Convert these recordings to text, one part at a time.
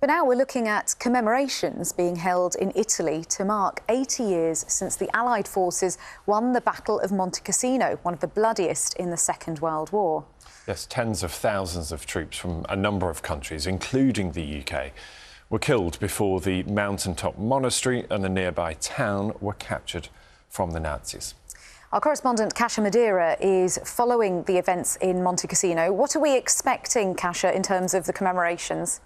But now we're looking at commemorations being held in Italy to mark 80 years since the Allied forces won the Battle of Monte Cassino, one of the bloodiest in the Second World War. Yes, tens of thousands of troops from a number of countries, including the UK, were killed before the mountaintop monastery and the nearby town were captured from the Nazis. Our correspondent Kasia Madeira is following the events in Monte Cassino. What are we expecting, Kasia, in terms of the commemorations?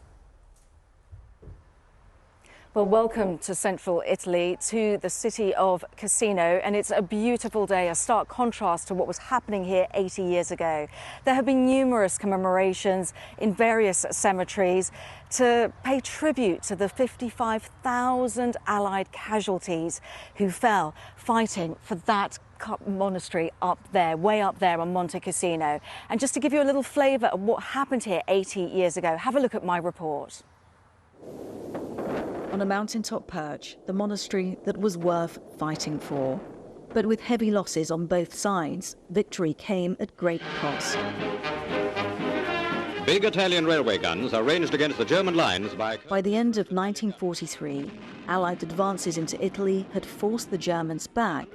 Well, welcome to central Italy, to the city of Cassino, and it's a beautiful day, a stark contrast to what was happening here 80 years ago. There have been numerous commemorations in various cemeteries to pay tribute to the 55,000 Allied casualties who fell fighting for that monastery up there, way up there on Monte Cassino. And just to give you a little flavour of what happened here 80 years ago, have a look at my report. On a mountaintop perch, the monastery that was worth fighting for. But with heavy losses on both sides, victory came at great cost. Big Italian railway guns are ranged against the German lines by the end of 1943, Allied advances into Italy had forced the Germans back,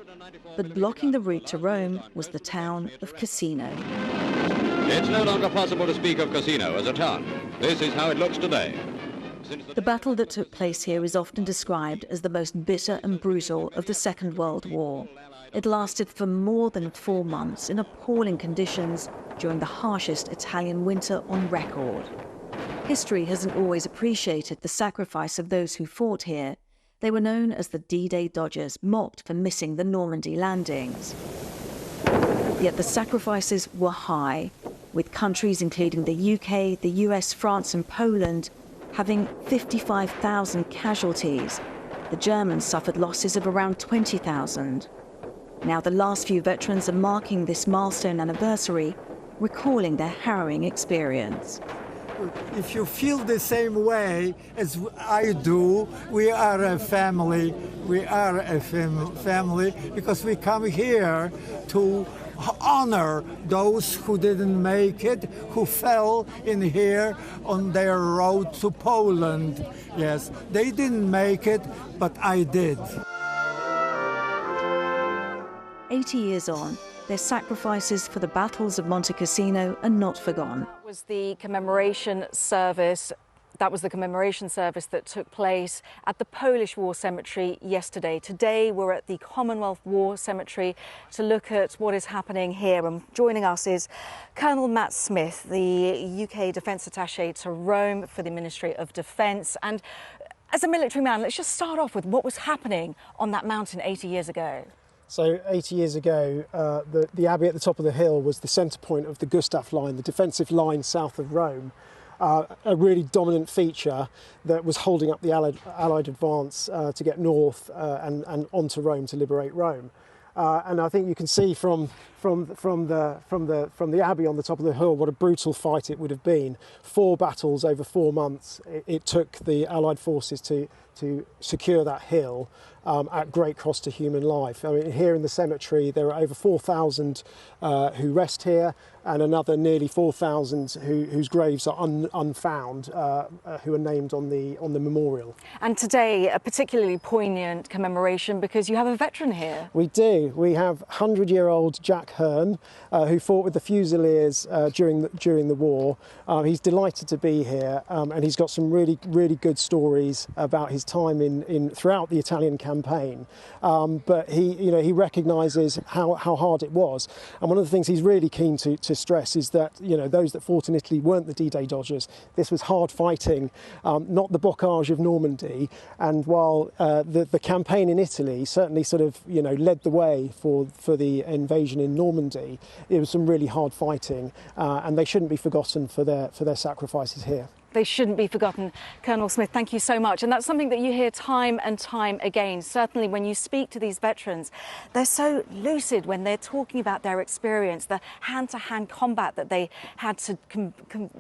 but blocking the route to Rome was the town of Cassino. It's no longer possible to speak of Cassino as a town. This is how it looks today. The battle that took place here is often described as the most bitter and brutal of the Second World War. It lasted for more than 4 months in appalling conditions during the harshest Italian winter on record. History hasn't always appreciated the sacrifice of those who fought here. They were known as the D-Day Dodgers, mocked for missing the Normandy landings. Yet the sacrifices were high, with countries including the UK, the US, France and Poland having 55,000 casualties. The Germans suffered losses of around 20,000. Now the last few veterans are marking this milestone anniversary, recalling their harrowing experience. If you feel the same way as I do, we are a family. We are a family because we come here to honor those who didn't make it, who fell in here on their road to Poland. Yes, they didn't make it, but I did. 80 years on, their sacrifices for the battles of Monte Cassino are not forgotten. That was the commemoration service. That was the commemoration service that took place at the Polish War Cemetery yesterday. Today we're at the Commonwealth War Cemetery to look at what is happening here. And joining us is Colonel Matt Smith, the UK Defence Attaché to Rome for the Ministry of Defence. And as a military man, let's just start off with what was happening on that mountain 80 years ago. So 80 years ago, the abbey at the top of the hill was the centre point of the Gustav line, the defensive line south of Rome. A really dominant feature that was holding up the Allied advance to get north and onto Rome to liberate Rome. And I think you can see from the abbey on the top of the hill what a brutal fight it would have been. 4 battles over 4 months. It took the Allied forces to secure that hill at great cost to human life. I mean, here in the cemetery there are over 4,000 who rest here, and another nearly 4,000 whose graves are unfound, who are named on the memorial. And today, a particularly poignant commemoration because you have a veteran here. We do. We have 100-year-old Jack Hearn, who fought with the Fusiliers during the war. He's delighted to be here, and he's got some really good stories about his time throughout the Italian campaign. But he recognises how hard it was, and one of the things he's really keen to stress is that those that fought in Italy weren't the D-Day Dodgers. This was hard fighting, not the bocage of Normandy. And while the campaign in Italy certainly sort of led the way for the invasion in Normandy, it was some really hard fighting, and they shouldn't be forgotten for their sacrifices here. They shouldn't be forgotten. Colonel Smith, thank you so much. And that's something that you hear time and time again. Certainly when you speak to these veterans, they're so lucid when they're talking about their experience, the hand-to-hand combat that they had to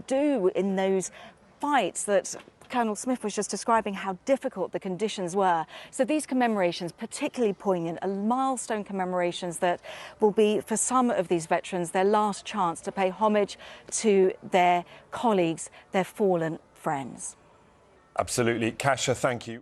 do in those fights that Colonel Smith was just describing how difficult the conditions were. So these commemorations, particularly poignant, are milestone commemorations that will be, for some of these veterans, their last chance to pay homage to their colleagues, their fallen friends. Absolutely. Kasia, thank you.